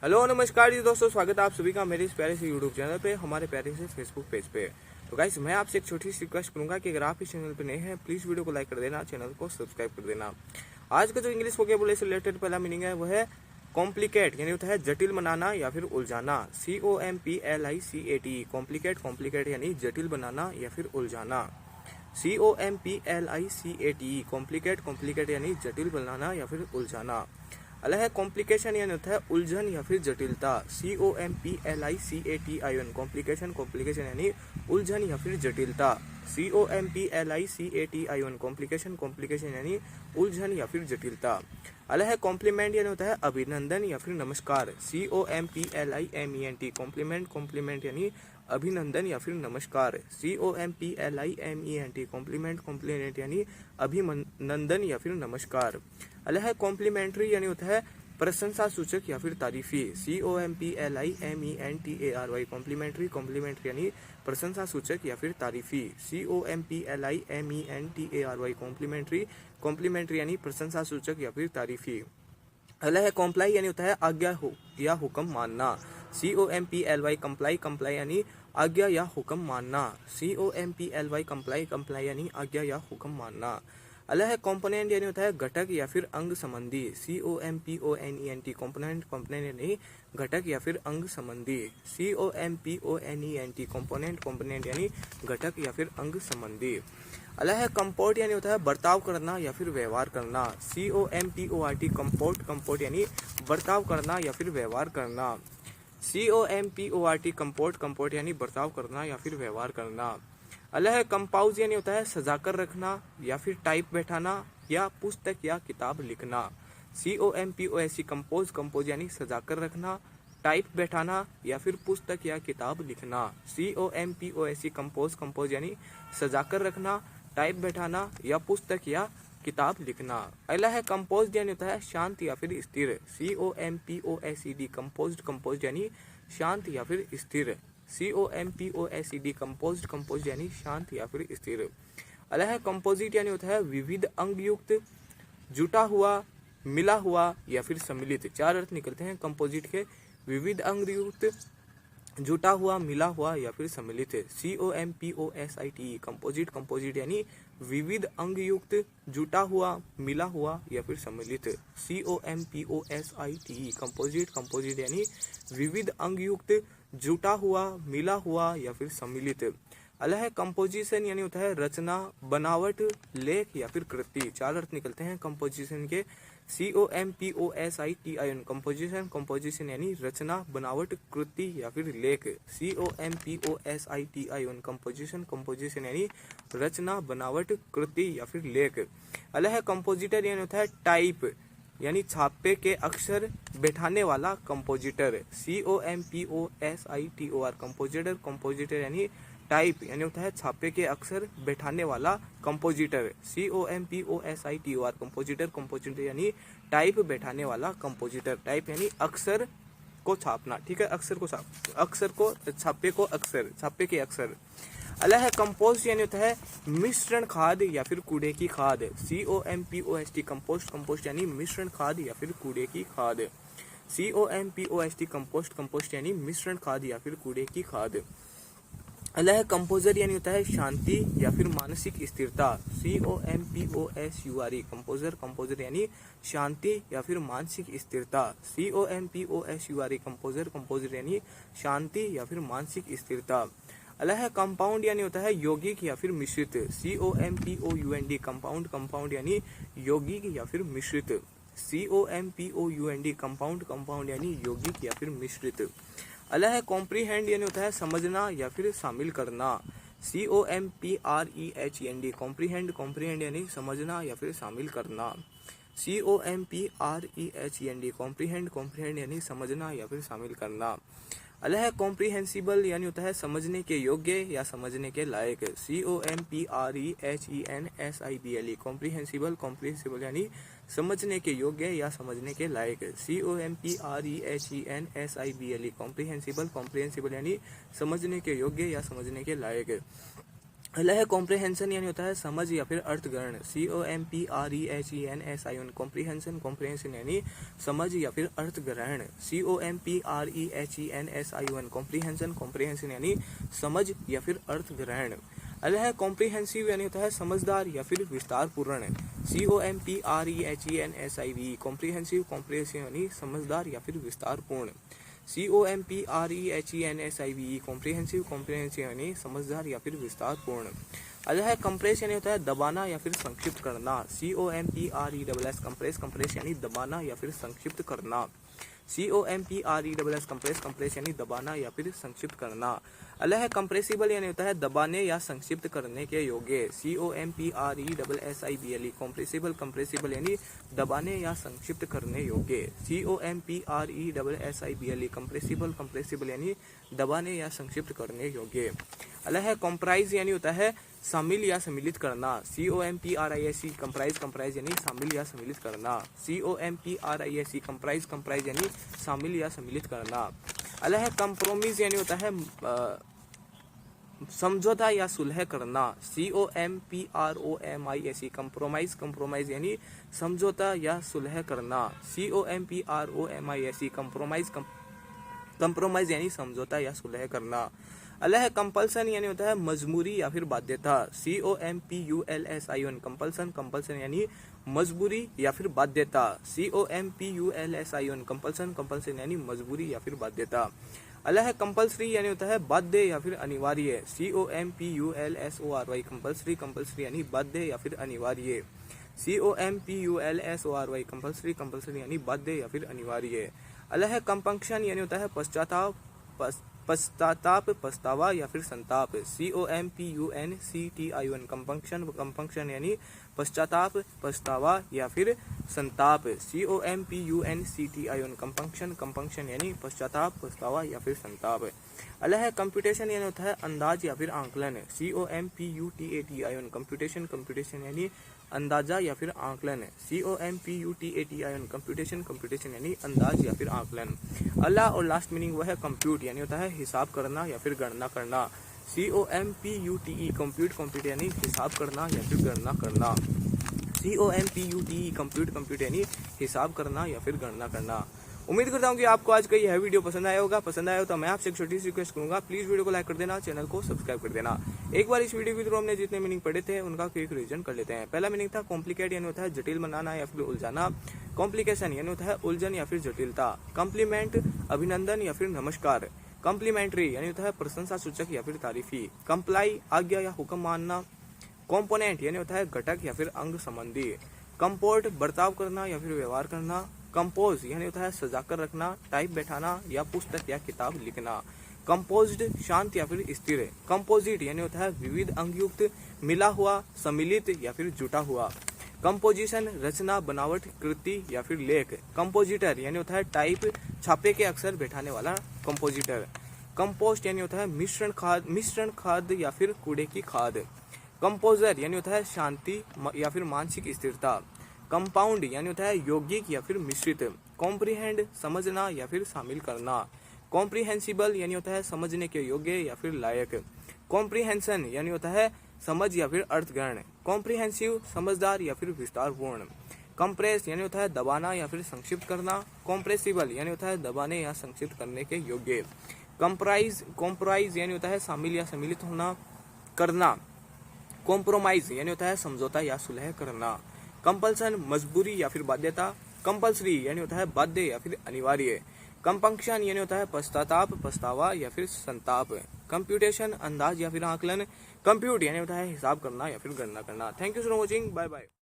Hello नमस्कार जी दोस्तों, स्वागत है आप सभी का मेरे इस प्यारे से यूट्यूब चैनल पे, हमारे प्यारे से फेसबुक पेज पे। तो गाइस, मैं आपसे एक छोटी सी रिक्वेस्ट करूंगा कि अगर आप इस चैनल पे नए हैं प्लीज वीडियो को लाइक कर देना, चैनल को सब्सक्राइब कर देना। आज का जो इंग्लिश वोकैबुलरी से रिलेटेड पहला मीनिंग है वो है कॉम्प्लिकेट, यानी होता है जटिल बनाना या फिर उलझाना। COMPLICAT, कॉम्प्लिकेट, कॉम्प्लिकेट यानी जटिल बनाना या फिर उलझाना। COMPLICAT, कॉम्प्लिकेट, कॉम्प्लिकेट यानी जटिल बनाना या फिर उलझाना। अगला है कॉम्प्लिकेशन, यानी होता है उलझन या फिर जटिलता। COMPLICATION, कॉम्प्लिकेशन, कॉम्प्लिकेशन यानी उलझन या फिर जटिलता। COMPLICATION, कॉम्प्लिकेशन, कॉम्प्लिकेशन यानी उलझन या फिर जटिलता। अगला है कॉम्प्लीमेंट, यानी होता है अभिनंदन या फिर नमस्कार। COMPLIMENT, कॉम्प्लीमेंट, कॉम्प्लीमेंट यानी अभिनंदन या फिर नमस्कार। COMPLIMENT, कॉम्प्लीमेंट, कॉम्प्लीमेंट यानी अभिनंदन या फिर नमस्कार। अगला है कॉम्प्लीमेंट्री, यानी होता है प्रशंसा सूचक या फिर तारीफी। COMPLIMENTARY, कॉम्प्लीमेंट्री, कॉम्प्लीमेंट्री यानी प्रशंसा सूचक या फिर तारीफी। COMPLIMENTARY, कॉम्प्लीमेंट्री, कॉम्प्लीमेंट्री यानी प्रशंसा सूचक या फिर तारीफी। अगला है कॉम्प्लाई, यानी होता है आज्ञा या हुक्म मानना। COMPLY, कंप्लाई, कंप्लाई यानी आज्ञा या हुक्म मानना। COMPLY, कंप्लाई, कंप्लाई यानी आज्ञा या हुक्म मानना। अगला है कॉम्पोनेंट, यानी होता है घटक या फिर अंग संबंधी। COMPONENT, कॉम्पोनेंट, कॉम्पोनेंट यानी घटक या फिर अंग संबंधी। COMPONENT, कॉम्पोनेंट, कॉम्पोनेंट यानी घटक या फिर अंग संबंधी। अगला है कंपोर्ट, यानी होता है बर्ताव करना या फिर व्यवहार करना। COMPORT, कंपोर्ट, कंपोर्ट यानी बर्ताव करना या फिर व्यवहार करना। COMPORT, कंपोर्ट, कंपोर्ट यानी बर्ताव करना या फिर व्यवहार करना। अगला है कंपाउज, यानी होता है सजाकर रखना या फिर टाइप बैठाना या पुस्तक या किताब लिखना। COMPOSE, कंपोज, कंपोज यानी सजाकर रखना, टाइप बैठाना या फिर पुस्तक या किताब लिखना। COMPOSE, कंपोज, कंपोज यानी सजाकर रखना, टाइप बैठाना या पुस्तक या किताब लिखना। अगला है कंपोज, यानी होता है शांत या फिर स्थिर। COMPOSED, कंपोज्ड, कंपोज यानी शांत या फिर स्थिर। COMPOSED, कंपोज्ड, कंपोज यानी शांत या फिर स्थिर। अगला है कंपोजिट, यानी होता है विविध अंग युक्त, जुटा हुआ, मिला हुआ या फिर सम्मिलित। चार अर्थ निकलते हैं कंपोजिट के, विविध अंग युक्त, जुटा हुआ, मिला हुआ या फिर सम्मिलित। COMPOSIT, कंपोजिट, कंपोजिट यानी विविध अंग युक्त, जुटा हुआ, मिला हुआ या फिर सम्मिलित। COMPOSIT, कंपोजिट, कंपोजिट यानी विविध अंग युक्त, जुटा हुआ, मिला हुआ या फिर सम्मिलित। अगला है कंपोजिशन, यानी होता है रचना, बनावट, लेख या फिर कृति। चार अर्थ निकलते हैं कंपोजिशन के। COMPOSITION, कंपोजिशन, कंपोजिशन यानी रचना, बनावट, कृति या फिर लेख। COMPOSITION, कंपोजिशन, कंपोजिशन यानी रचना, बनावट, कृति या फिर लेख। अगला है कंपोजिटर, यानी होता है टाइप यानी छापे के अक्षर बैठाने वाला कंपोजिटर। COMPOSITOR, कंपोजिटर, कंपोजिटर यानी टाइप यानी होता है छापे के अक्षर बैठाने वाला कंपोजिटर। COMPOSITOR, कंपोजिटर, कंपोजिटर यानी टाइप बैठाने वाला कंपोजिटर। टाइप यानी अक्षर को छापना, ठीक है, अक्षर को अक्षर को छापे को अक्षर, छापे के अक्षर। अगला है कंपोस्ट, यानी होता है मिश्रण खाद या फिर कूड़े की खाद। COMPOST, कंपोस्ट, कंपोस्ट यानी मिश्रण खाद या फिर कूड़े की खाद। COMPOST, कंपोस्ट, कंपोस्ट यानी मिश्रण खाद या फिर कूड़े की खाद। अगला है कंपोजर, यानी होता है शांति या फिर मानसिक स्थिरता। COMPOSURE, कंपोजर, कंपोजर यानी शांति या फिर मानसिक स्थिरता। COMPOSURE, कंपोजर, कंपोजर यानी शांति या फिर मानसिक स्थिरता। अगला है कंपाउंड, यानी होता है यौगिक या फिर मिश्रित। COMPOUND, कंपाउंड, कंपाउंड यानी यौगिक या फिर मिश्रित। COMPOUND, कंपाउंड, कंपाउंड यानी यौगिक या फिर मिश्रित। अगला है कॉम्प्रीहेंड, यानी होता है समझना या फिर शामिल करना। COMPREHEND, कॉम्प्रीहेंड, कॉम्प्रीहेंड यानी समझना या फिर शामिल करना। COMPREHEND, कॉम्प्रीहेंड, कॉम्प्रीहेंड यानी समझना या फिर शामिल करना। अगला है कॉम्प्रीहेंसिबल, यानी होता है समझने के योग्य या समझने के लायक। COMPREHENSIBLE, कॉम्प्रीहेंसिबल, कॉम्प्रीहेंसिबल यानी समझने के योग्य या समझने के लायक। COMPREHENSIBLE, कॉम्प्रीहेंसिबल, कॉम्प्रीहेंसिबल यानी समझने के योग्य या समझने के लायक। अगला है कॉम्प्रिहेंशन यानी होता है समझ या फिर अर्थग्रहण। COMPREHENSION कॉम्प्रिहेंशन, कॉम्प्रिहेंशन यानी समझ या फिर अर्थग्रहण। COMPREHENSION कॉम्प्रिहेंशन, कॉम्प्रिहेंशन यानी समझ या फिर अर्थग्रहण। अगला है कॉम्प्रिहेंसिव यानी होता है समझदार या फिर विस्तारपूर्ण। COMPREHENSIV कॉम्प्रिहेंसिव, कॉम्प्रिहेंसिव यानी समझदार या फिर विस्तारपूर्ण। COMPREHENSIVE कॉम्प्रिहेंसिव, कॉम्प्रिहेंसिव यानी समझदार या फिर विस्तारपूर्ण। अगला है कंप्रेस यानी होता है दबाना या फिर संक्षिप्त करना। COMPRESS कंप्रेस, कंप्रेस यानी दबाना या फिर संक्षिप्त करना। COMPRESS कंप्रेस, कंप्रेस यानी दबाना या फिर संक्षिप्त करना। अगला है कंप्रेसिबल यानी होता है दबाने या संक्षिप्त करने के योग्य। COMPRESSIBLE कंप्रेसिबल, कंप्रेसिबल यानी दबाने या संक्षिप्त करने योग्य। COMPRESSIBLE कंप्रेसिबल, कंप्रेसिबल यानी दबाने या संक्षिप्त करने योग्य। अगला है कॉम्प्राइज यानी होता है शामिल या सम्मिलित करना। COMPRISE कंप्राइज, कंप्राइज यानी शामिल या सम्मिलित करना। COMPRISE कंप्राइज, कंप्राइज यानी शामिल या सम्मिलित करना। अगला है कंप्रोमिस यानी होता है समझौता या सुलह करना। COMPROMISE कंप्रोमाइज, कंप्रोमाइज यानी समझौता या सुलह करना। COMPROMISE कंप्रोमाइज, कंप्रोमाइज यानी समझौता या सुलह करना। अगला है कंपल्सन यानी होता है मजबूरी या फिर बाध्यता। COMPULSION कंपल्सन, कंपल्सन यानी मजबूरी या फिर बाध्यता। COMPULSION कंपल्सन, कंपल्सन यानी मजबूरी या फिर बाध्यता। अगला है कंपल्सरी यानी होता है बाध्य या फिर अनिवार्य। COMPULSORY कंपल्सरी, कंपल्सरी यानी बाध्य या फिर अनिवार्य। COMPULSORY कंपल्सरी, कंपल्सरी यानी बाध्य या फिर अनिवार्य। अगला है कंपंक्शन यानी होता है पश्चाताप, पश्चाताप, पछतावा या फिर संताप। COMPUNCTION कंपंक्शन, कंपंक्शन यानी पश्चाताप, पछतावा या फिर संताप। COMPUNCTION कंपंक्शन, कंपंक्शन यानी पश्चाताप, पछतावा या फिर संताप। अगला है कंप्यूटेशन यानी होता है अंदाज या फिर आंकलन। COMPUTATION कंप्यूटेशन, कंप्यूटेशन यानी अंदाजा या फिर आंकलन। COMPUTATION कंप्यूटेशन, कंप्यूटेशन यानी अंदाज या फिर आंकलन। अगला और लास्ट मीनिंग वह है कंप्यूट यानी होता है हिसाब करना या फिर गणना करना। COMPUTE कंप्यूट, कंप्यूट यानी हिसाब करना या फिर गणना करना। COMPUTE कंप्यूट, कंप्यूट यानी हिसाब करना या फिर गणना करना। उम्मीद करता हूँ कि आपको आज का यह वीडियो पसंद आया होगा। पसंद आया हो तो मैं आपसे एक छोटी सी रिक्वेस्ट करूंगा, प्लीज वीडियो को लाइक कर देना, चैनल को सब्सक्राइब कर देना। एक बार इस वीडियो के थ्रू हमने जितने मीनिंग पढ़े थे उनका क्विक रिवीजन कर लेते हैं। पहला मीनिंग था कॉम्प्लिकेट यानी होता है जटिल बनाना या फिर उलझाना। कॉम्प्लिकेशन यानी होता है उलझन या फिर जटिलता। कॉम्प्लीमेंट अभिनंदन या फिर नमस्कार। कॉम्प्लीमेंट्री यानी होता है प्रशंसा सूचक या फिर तारीफी। कंप्लाई आज्ञा या हुक्म मानना। कॉम्पोनेंट यानी होता है घटक या फिर अंग संबंधी। कंपोर्ट बर्ताव करना या फिर व्यवहार करना। कंपोज यानी होता है सजाकर रखना, टाइप बैठाना या पुस्तक या किताब लिखना। कंपोज्ड शांत या फिर स्थिर। कंपोजिट यानी होता है विविध अंगयुक्त, मिला हुआ, सम्मिलित या फिर जुटा हुआ। कंपोजिशन रचना, बनावट, कृति या फिर लेख। कंपोजिटर यानी होता है टाइप, छापे के अक्षर बैठाने वाला कंपोजिटर। कंपोस्ट यानी होता है मिश्रण खाद, मिश्रण खाद या फिर कूड़े की खाद। कंपोजर यानी होता है शांति या फिर मानसिक स्थिरता। कंपाउंड यानी होता है यौगिक या फिर मिश्रित। कॉम्प्रीहेंड समझना या फिर शामिल करना। कॉम्प्रीहेंसिबल यानी होता है समझने के योग्य या फिर लायक। कॉम्प्रीहेंशन यानी होता है समझ या फिर अर्थग्रहण। कॉम्प्रीहेंसिव समझदार या फिर विस्तारपूर्ण। कंप्रेस यानी होता है दबाना या फिर संक्षिप्त करना। कॉम्प्रेसिबल यानी होता है दबाने या संक्षिप्त करने के योग्य। कंप्राइज, कॉम्प्राइज यानी होता है शामिल या सम्मिलित होना, करना। कॉम्प्रोमाइज यानी होता है समझौता या सुलह करना। कंपल्सन मजबूरी या फिर बाध्यता। कंपल्सरी यानी होता है बाध्य या फिर अनिवार्य। कंपंक्शन यानी होता है पश्चाताप, पछतावा या फिर संताप। कंप्यूटेशन अंदाज या फिर आकलन। कंप्यूट यानी होता है हिसाब करना या फिर गणना करना। Thank you for watching, bye bye.